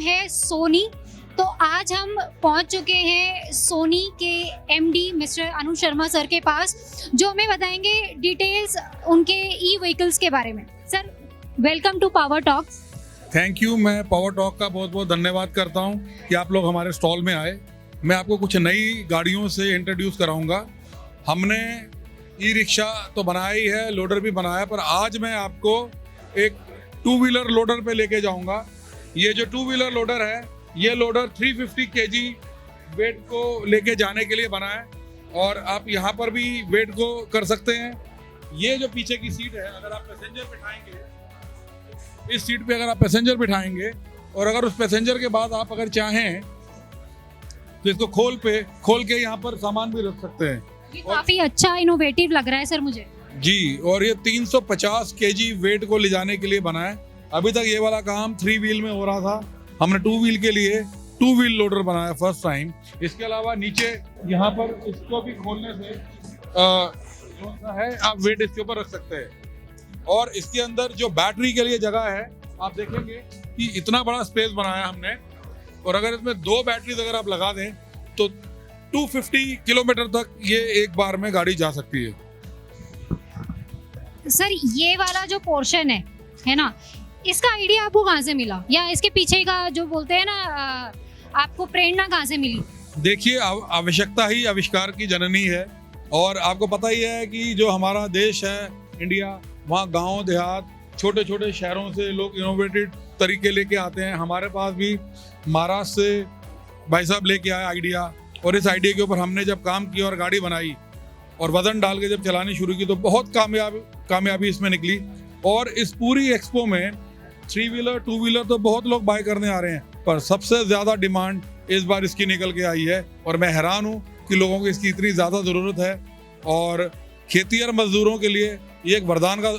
है सोनी। तो आज हम पहुंच चुके हैं सोनी के एमडी मिस्टर अनु शर्मा सर के पास, जो हमें बताएंगे डिटेल्स उनके ई व्हीकल्स के बारे में। Sir, welcome to Power Talks. Thank you. मैं पावर टॉक का बहुत बहुत धन्यवाद करता हूं कि आप लोग हमारे स्टॉल में आए। मैं आपको कुछ नई गाड़ियों से इंट्रोड्यूस कराऊंगा। हमने ई रिक्शा तो बनाया ही है, लोडर भी बनाया, पर आज मैं आपको एक टू व्हीलर लोडर पे लेके जाऊंगा। ये जो टू व्हीलर लोडर है, ये लोडर 350 kg वेट को लेके जाने के लिए बना है और आप यहाँ पर भी वेट को कर सकते हैं। ये जो पीछे की सीट है, अगर आप पैसेंजर बिठाएंगे, इस सीट पे अगर आप पैसेंजर बिठाएंगे और अगर उस पैसेंजर के बाद आप अगर चाहें तो इसको खोल के यहाँ पर सामान भी रख सकते हैं। ये काफी अच्छा इनोवेटिव लग रहा है सर मुझे। जी, और ये 350 kg वेट को ले जाने के लिए बना है। अभी तक ये वाला काम 3 व्हील में हो रहा था, हमने 2 व्हील के लिए 2 व्हील लोडर बनाया फर्स्ट टाइम। इसके अलावा नीचे यहाँ पर इसको भी खोलने से जो सा है आप वेट इसके ऊपर रख सकते हैं। और इसके अंदर जो बैटरी के लिए जगह है, आप देखेंगे कि इतना बड़ा स्पेस बनाया हमने। और अगर इसमें 2 बैटरीज अगर आप लगा दें तो 250 किलोमीटर तक ये एक बार में गाड़ी जा सकती है। सर, ये वाला जो पोर्शन है ना, इसका आइडिया आपको कहाँ से मिला, या इसके पीछे का जो बोलते हैं ना, आपको प्रेरणा कहाँ से मिली? देखिए, आवश्यकता ही आविष्कार की जननी है। और आपको पता ही है कि जो हमारा देश है इंडिया, वहाँ गांव देहात छोटे छोटे शहरों से लोग इनोवेटिव तरीके लेके आते हैं। हमारे पास भी महाराष्ट्र से भाई साहब लेके आए आइडिया, और इस आइडिया के ऊपर हमने जब काम किया और गाड़ी बनाई और वजन डाल के जब चलानी शुरू की तो बहुत कामयाबी इसमें निकली। और इस पूरी एक्सपो में 3 व्हीलर 2 व्हीलर तो बहुत लोग बाय करने आ रहे हैं, पर सबसे ज़्यादा डिमांड इस बार इसकी निकल के आई है। और मैं हैरान हूँ कि लोगों को इसकी इतनी ज़्यादा ज़रूरत है और खेतिहर मजदूरों के लिए ये एक वरदान का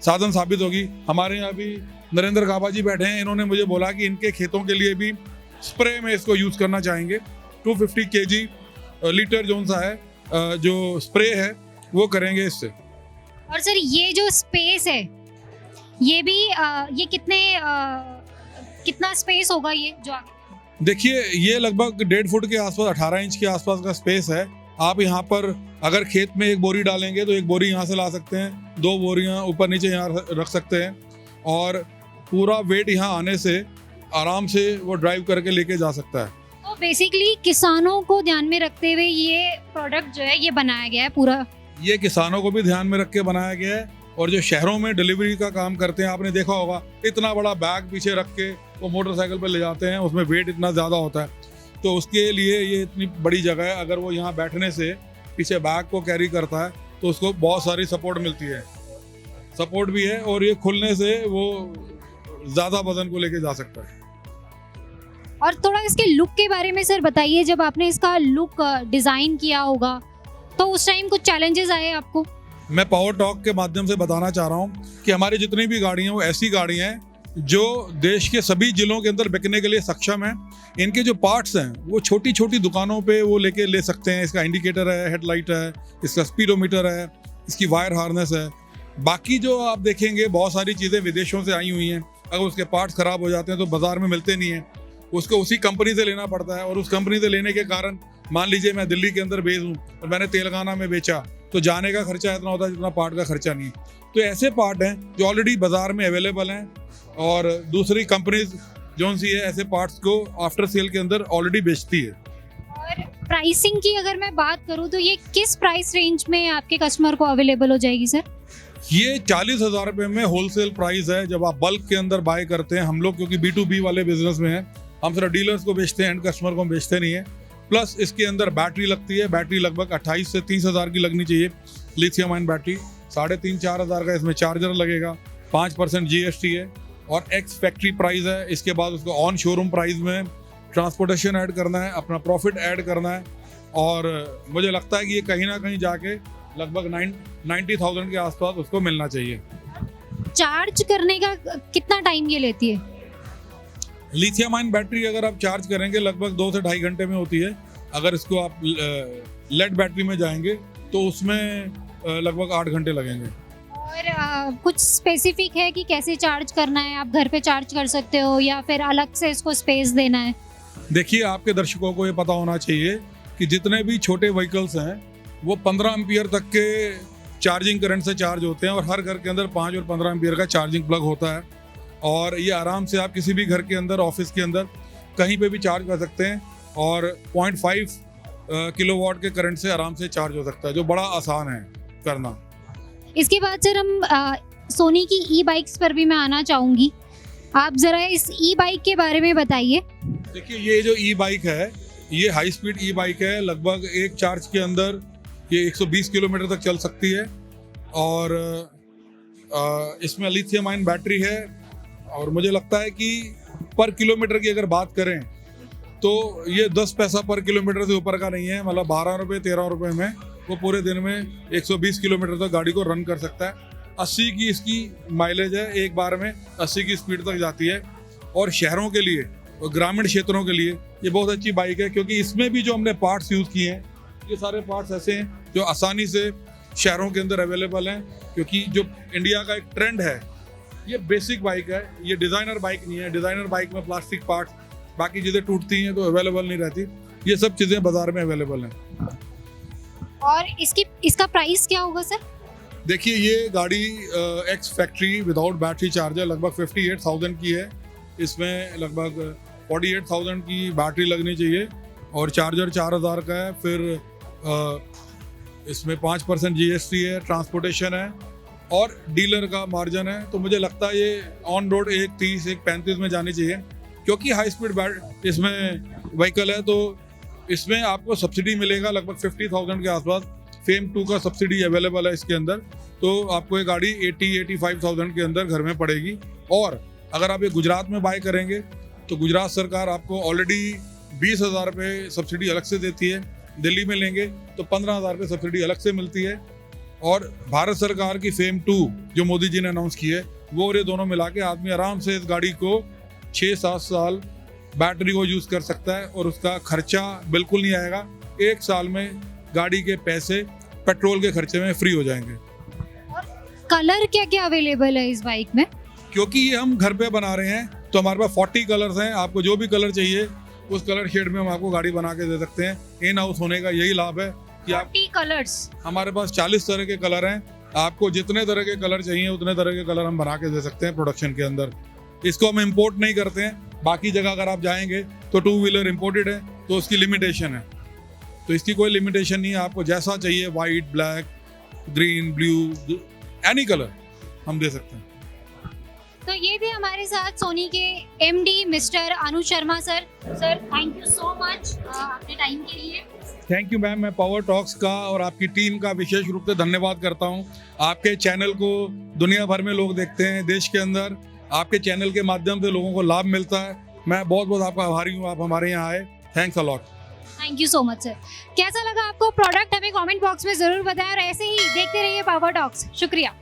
साधन साबित होगी। हमारे यहाँ भी नरेंद्र काबा जी बैठे हैं, इन्होंने मुझे बोला कि इनके खेतों के लिए भी स्प्रे में इसको यूज़ करना चाहेंगे। 250 kg लीटर जो सा है जो स्प्रे है वो करेंगे इससे। और सर, ये जो स्पेस है, ये भी ये कितना स्पेस होगा ये जो आगे? देखिए, ये लगभग 1.5 फुट के आसपास, 18 इंच के आसपास का स्पेस है। आप यहाँ पर अगर खेत में एक बोरी डालेंगे तो एक बोरी यहाँ से ला सकते हैं, 2 बोरियाँ ऊपर नीचे यहाँ रख सकते हैं और पूरा वेट यहाँ आने से आराम से वो ड्राइव करके लेके जा सकता है। तो बेसिकली किसानों को ध्यान में रखते हुए ये प्रोडक्ट जो है ये बनाया गया है पूरा। ये किसानों को भी ध्यान में रख के बनाया गया है। और जो शहरों में डिलीवरी का काम करते हैं, आपने देखा होगा इतना बड़ा बैग पीछे रख के वो मोटरसाइकिल पर ले जाते हैं, उसमें वेट इतना ज़्यादा होता है, तो उसके लिए ये इतनी बड़ी जगह है। अगर वो यहाँ बैठने से पीछे बैग को कैरी करता है तो उसको बहुत सारी सपोर्ट मिलती है, सपोर्ट भी है, और ये खुलने से वो ज़्यादा वजन को लेके जा सकता है। और थोड़ा इसके लुक के बारे में सर बताइए। जब आपने इसका लुक डिज़ाइन किया होगा तो उस टाइम कुछ चैलेंजेस आए आपको? मैं पावर टॉक के माध्यम से बताना चाह रहा हूँ कि हमारी जितनी भी गाड़ियाँ वो ऐसी गाड़ियाँ हैं जो देश के सभी जिलों के अंदर बिकने के लिए सक्षम हैं। इनके जो पार्ट्स हैं वो छोटी छोटी दुकानों पे वो लेके ले सकते हैं। इसका इंडिकेटर है, हेडलाइट है, इसका स्पीडोमीटर है, इसकी वायर हार्नेस है। बाकी जो आप देखेंगे बहुत सारी चीज़ें विदेशों से आई हुई हैं, अगर उसके पार्ट्स ख़राब हो जाते हैं तो बाज़ार में मिलते नहीं हैं, उसको उसी कंपनी से लेना पड़ता है। और उस कंपनी से लेने के कारण, मान लीजिए मैं दिल्ली के अंदर बेच हूँ और मैंने तेलंगाना में बेचा, तो जाने का खर्चा इतना होता है जितना पार्ट का खर्चा नहीं है। तो ऐसे पार्ट हैं जो ऑलरेडी बाजार में अवेलेबल हैं और दूसरी कंपनीज जो सी है ऐसे पार्ट्स को आफ्टर सेल के अंदर ऑलरेडी बेचती है। और प्राइसिंग की अगर मैं बात करूँ तो ये किस प्राइस रेंज में आपके कस्टमर को अवेलेबल हो जाएगी सर? ये 40,000 रुपये में होलसेल प्राइस है जब आप बल्क के अंदर बाय करते हैं। हम लोग क्योंकि B2B वाले बिजनेस में हैं, हम सिर्फ डीलर्स को बेचते हैं, एंड कस्टमर को बेचते नहीं है। प्लस इसके अंदर बैटरी लगती है, बैटरी लगभग 28 से 30 हज़ार की लगनी चाहिए। लिथियम आयन बैटरी 3,500-4 हज़ार का इसमें चार्जर लगेगा, 5% GST है और एक्स फैक्ट्री प्राइस है। इसके बाद उसको ऑन शोरूम प्राइस में ट्रांसपोर्टेशन ऐड करना है, अपना प्रॉफिट ऐड करना है, और मुझे लगता है कि ये कहीं ना कहीं जाके लगभग 90,000 के आसपास उसको मिलना चाहिए। चार्ज करने का कितना टाइम ये लेती है? लिथियम आयन बैटरी अगर आप चार्ज करेंगे लगभग 2 से ढाई घंटे में होती है। अगर इसको आप लेड बैटरी में जाएंगे तो उसमें लगभग 8 घंटे लगेंगे। और कुछ स्पेसिफिक है कि कैसे चार्ज करना है, आप घर पे चार्ज कर सकते हो या फिर अलग से इसको स्पेस देना है? देखिए, आपके दर्शकों को ये पता होना चाहिए कि जितने भी छोटे व्हीकल्स हैं वो 15 एम्पियर तक के चार्जिंग करंट से चार्ज होते हैं और हर घर के अंदर 5 और 15 एम्पियर का चार्जिंग प्लग होता है और ये आराम से आप किसी भी घर के अंदर, ऑफिस के अंदर कहीं पे भी चार्ज कर सकते हैं और 0.5 किलोवाट के करंट से आराम से चार्ज हो सकता है, जो बड़ा आसान है करना। इसके बाद सर हम सोनी की ई बाइक्स पर भी मैं आना चाहूँगी। आप ज़रा इस ई बाइक के बारे में बताइए। देखिए, ये जो ई बाइक है ये हाई स्पीड ई बाइक है। लगभग एक चार्ज के अंदर ये 120 किलोमीटर तक चल सकती है और इसमें लिथियम आयन बैटरी है और मुझे लगता है कि पर किलोमीटर की अगर बात करें तो ये 10 पैसा पर किलोमीटर से ऊपर का नहीं है। मतलब 12 रुपये 13 रुपये में वो पूरे दिन में 120 किलोमीटर तक गाड़ी को रन कर सकता है। 80 की इसकी माइलेज है, एक बार में 80 की स्पीड तक जाती है और शहरों के लिए और ग्रामीण क्षेत्रों के लिए ये बहुत अच्छी बाइक है क्योंकि इसमें भी जो हमने पार्ट्स यूज़ किए हैं ये सारे पार्ट्स ऐसे हैं जो आसानी से शहरों के अंदर अवेलेबल हैं क्योंकि जो इंडिया का एक ट्रेंड है, ये बेसिक बाइक है, ये डिज़ाइनर बाइक नहीं है। डिज़ाइनर बाइक में प्लास्टिक पार्ट्स, बाकी चीज़ें टूटती हैं तो अवेलेबल नहीं रहती, ये सब चीज़ें बाज़ार में अवेलेबल हैं। और इसका प्राइस क्या होगा सर? देखिए, ये गाड़ी ex factory without battery charger लगभग 58,000 की है। इसमें लगभग 48,000 की बैटरी लगनी चाहिए और चार्जर 4,000 का है। फिर इसमें 5% GST है, ट्रांसपोर्टेशन है और डीलर का मार्जिन है। तो मुझे लगता है ये ऑन रोड 130 135 में जानी चाहिए क्योंकि हाई स्पीड इसमें व्हीकल है। तो इसमें आपको सब्सिडी मिलेगा लगभग 50,000 के आसपास। फेम 2 का सब्सिडी अवेलेबल है इसके अंदर, तो आपको ये गाड़ी 80-85,000 के अंदर घर में पड़ेगी। और अगर आप ये गुजरात में बाय करेंगे तो गुजरात सरकार आपको ऑलरेडी 20,000 रुपये सब्सिडी अलग से देती है। दिल्ली में लेंगे तो 15,000 रुपये सब्सिडी अलग से मिलती है और भारत सरकार की फेम 2 जो मोदी जी ने अनाउंस की है वो और ये दोनों मिला के आदमी आराम से इस गाड़ी को 6-7 साल बैटरी को यूज़ कर सकता है और उसका खर्चा बिल्कुल नहीं आएगा। 1 साल में गाड़ी के पैसे पेट्रोल के खर्चे में फ्री हो जाएंगे। कलर क्या क्या अवेलेबल है इस बाइक में? क्योंकि ये हम घर पे बना रहे हैं तो हमारे पास 40 कलर्स हैं। आपको जो भी कलर चाहिए उस कलर शेड में हम आपको गाड़ी बना के दे सकते हैं। इन हाउस होने का यही लाभ है कि आप 40 कलर्स, हमारे पास 40 तरह के कलर हैं। आपको जितने तरह के कलर चाहिए उतने तरह के कलर हम बना के दे सकते हैं प्रोडक्शन के अंदर। इसको हम इम्पोर्ट नहीं करते हैं। बाकी जगह अगर आप जाएंगे तो 2 व्हीलर इम्पोर्टेड है तो उसकी लिमिटेशन है, तो इसकी कोई लिमिटेशन नहीं है। आपको जैसा चाहिए, white, black, green, blue, any colour हम दे सकते हैं। तो ये थे हमारे साथ सोनी के MD mister Anu Sharma sir. Sir thank you so much अपने टाइम के लिए। Thank you ma'am. मैं पावर टॉक्स का और आपकी टीम का विशेष रूप से धन्यवाद करता हूँ। आपके चैनल को दुनिया भर में लोग देखते हैं, देश के अंदर आपके चैनल के माध्यम से लोगों को लाभ मिलता है। मैं बहुत बहुत आपका आभारी हूँ, आप हमारे यहाँ आए। Thanks a lot. Thank you so much sir. कैसा लगा आपको प्रोडक्ट हमें कमेंट बॉक्स में ज़रूर बताएं और ऐसे ही देखते रहिए पावर टॉक्स। शुक्रिया।